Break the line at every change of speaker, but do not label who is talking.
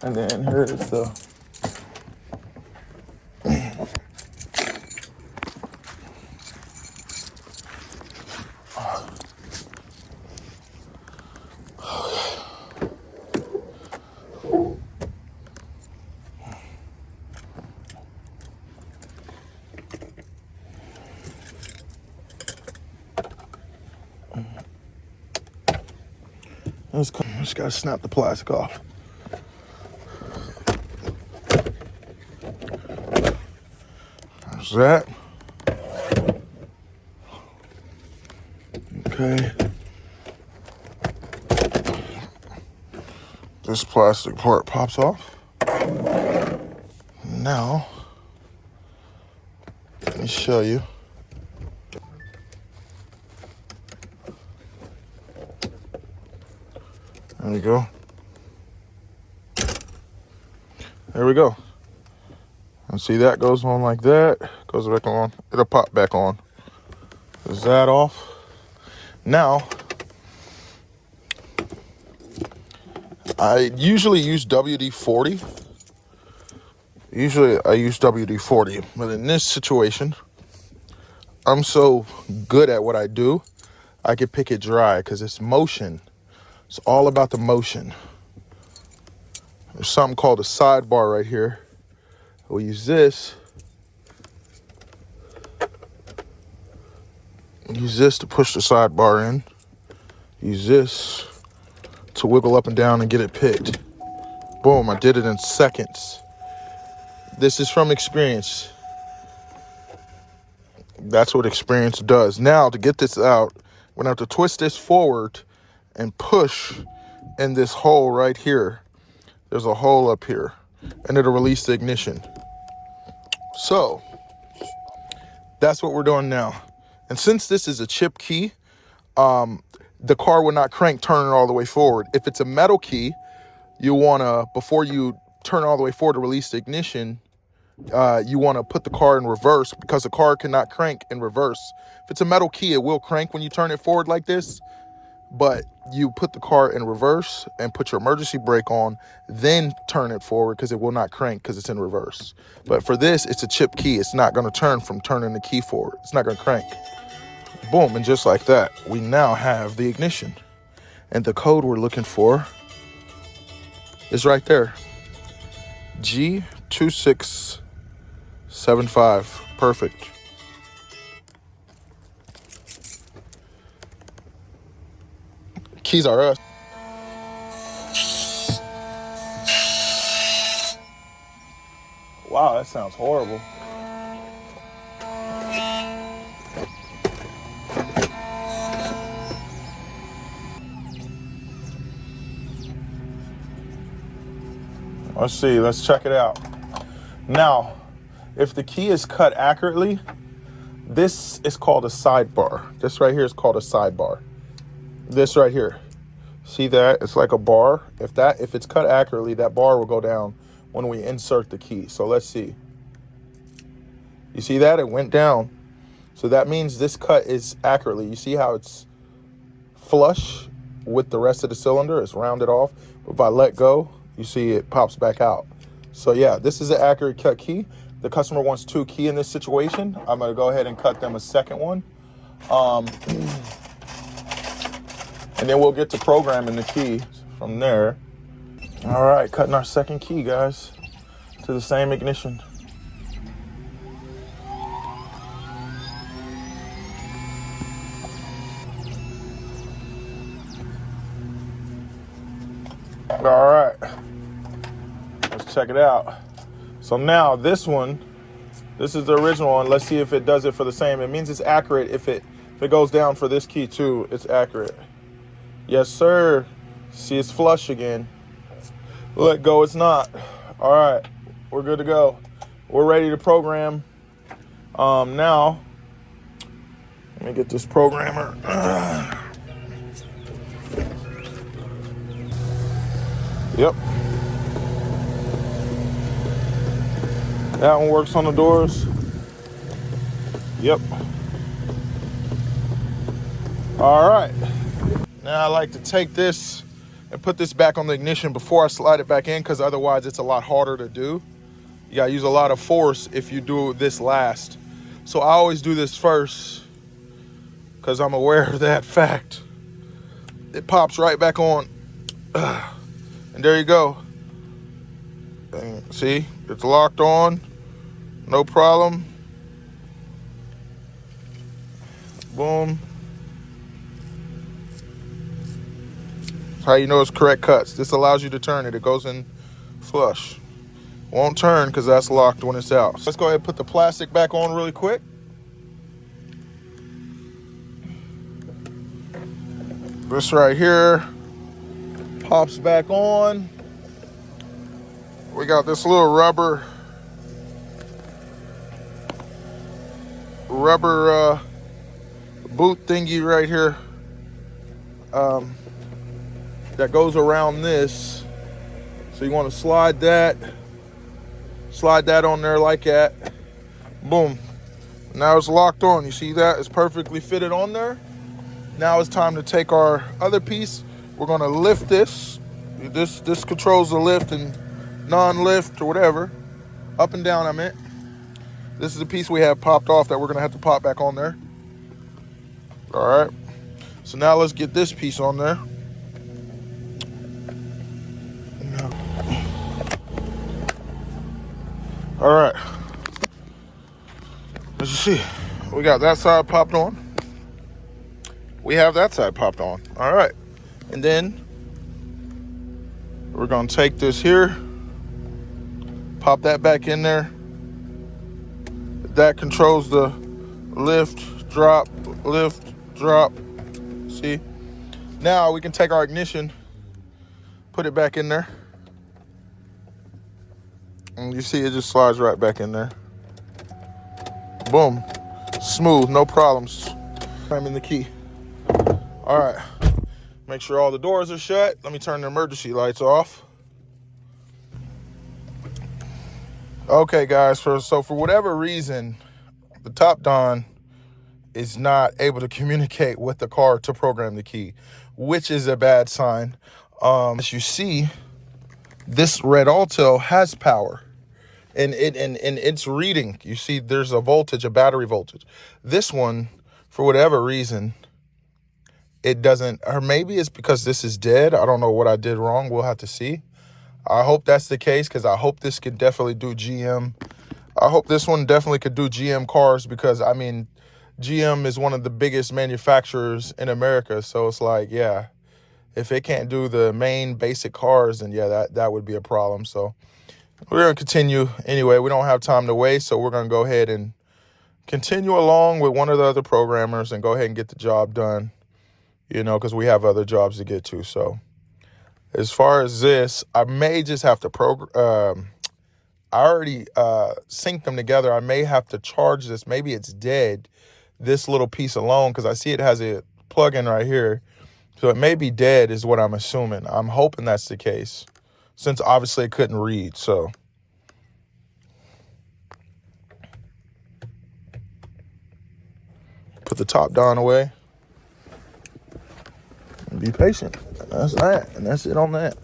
And then here's the just gotta snap the plastic off. There's that. Okay. This plastic part pops off. Now, let me show you. There we go. There we go. And see, that goes on like that. Goes back on. It'll pop back on. Is that off? Now, I usually use WD-40. Usually I use WD-40. But in this situation, I'm so good at what I do, I can pick it dry because it's motion. It's all about the motion. There's something called a sidebar right here. We'll use this. Use this to push the sidebar in. Use this to wiggle up and down and get it picked. Boom, I did it in seconds. This is from experience. That's what experience does. Now, to get this out, we're gonna have to twist this forward and push in this hole right here. There's a hole up here, and it'll release the ignition. So, that's what we're doing now. And since this is a chip key, the car will not crank turning all the way forward. If it's a metal key, you wanna, before you turn all the way forward to release the ignition, you wanna put the car in reverse because the car cannot crank in reverse. If it's a metal key, it will crank when you turn it forward like this, but you put the car in reverse and put your emergency brake on, then turn it forward because it will not crank because it's in reverse. But for this, it's a chip key. It's not gonna turn from turning the key forward. It's not gonna crank. Boom, and just like that, we now have the ignition. And the code we're looking for is right there. G2675, perfect. Keys are us. Wow, that sounds horrible. Let's see, let's check it out. Now, if the key is cut accurately, this is called a sidebar. This right here is called a sidebar. This right here, see that? It's like a bar. If it's cut accurately, that bar will go down when we insert the key. So let's see. You see that? It went down. So that means this cut is accurately. You see how it's flush with the rest of the cylinder? It's rounded off. If I let go, you see it pops back out. So yeah, this is an accurate cut key. The customer wants 2 key in this situation. I'm gonna go ahead and cut them a second one. And then we'll get to programming the key from there. All right, cutting our second key, guys, to the same ignition. All right, let's check it out. So now this one, this is the original one. Let's see if it does it for the same. It means it's accurate. If it goes down for this key too, it's accurate. Yes, sir. See, it's flush again. Let go, it's not. All right, we're good to go. We're ready to program. Now, let me get this programmer. Yep. That one works on the doors. Yep. All right. Now I like to take this and put this back on the ignition before I slide it back in, because otherwise it's a lot harder to do. You gotta use a lot of force if you do this last. So I always do this first because I'm aware of that fact. It pops right back on. And there you go. And see, it's locked on, no problem. Boom. That's how you know it's correct cuts. This allows you to turn it. It goes in flush. Won't turn because that's locked when it's out. Let's go ahead and put the plastic back on really quick. This right here pops back on. We got this little rubber boot thingy right here that goes around this. So you want to slide that on there like that. Boom. Now it's locked on. You see that? It's perfectly fitted on there. Now it's time to take our other piece. We're going to lift this. This controls the lift and non-lift or whatever. Up and down, I meant. This is the piece we have popped off that we're going to have to pop back on there. All right. So now let's get this piece on there. All right. As you see, we got that side popped on. We have that side popped on. All right. And then we're going to take this here, pop that back in there. That controls the lift, drop, lift, drop. See? Now we can take our ignition, put it back in there. And you see it just slides right back in there. Boom. Smooth, no problems. I'm in the key. All right. Make sure all the doors are shut. Let me turn the emergency lights off. Okay, guys. So for whatever reason, the Top Don is not able to communicate with the car to program the key, which is a bad sign. As you see, this red Alto has power. And it's reading. You see, there's a voltage, a battery voltage. This one, for whatever reason, it doesn't, or maybe it's because this is dead. I don't know what I did wrong. We'll have to see. I hope that's the case, because I hope this could definitely do GM. I hope this one definitely could do GM cars, because, I mean, GM is one of the biggest manufacturers in America. So it's like, yeah, if it can't do the main basic cars, then yeah, that would be a problem. So we're going to continue. Anyway, we don't have time to waste, so we're going to go ahead and continue along with one of the other programmers and go ahead and get the job done, you know, because we have other jobs to get to. So as far as this, I may just have to I already synced them together. I may have to charge this. Maybe it's dead, this little piece alone, because I see it has a plug-in right here. So it may be dead is what I'm assuming. I'm hoping that's the case, since obviously it couldn't read. So put the Top Don away and be patient. That's that, and that's it on that.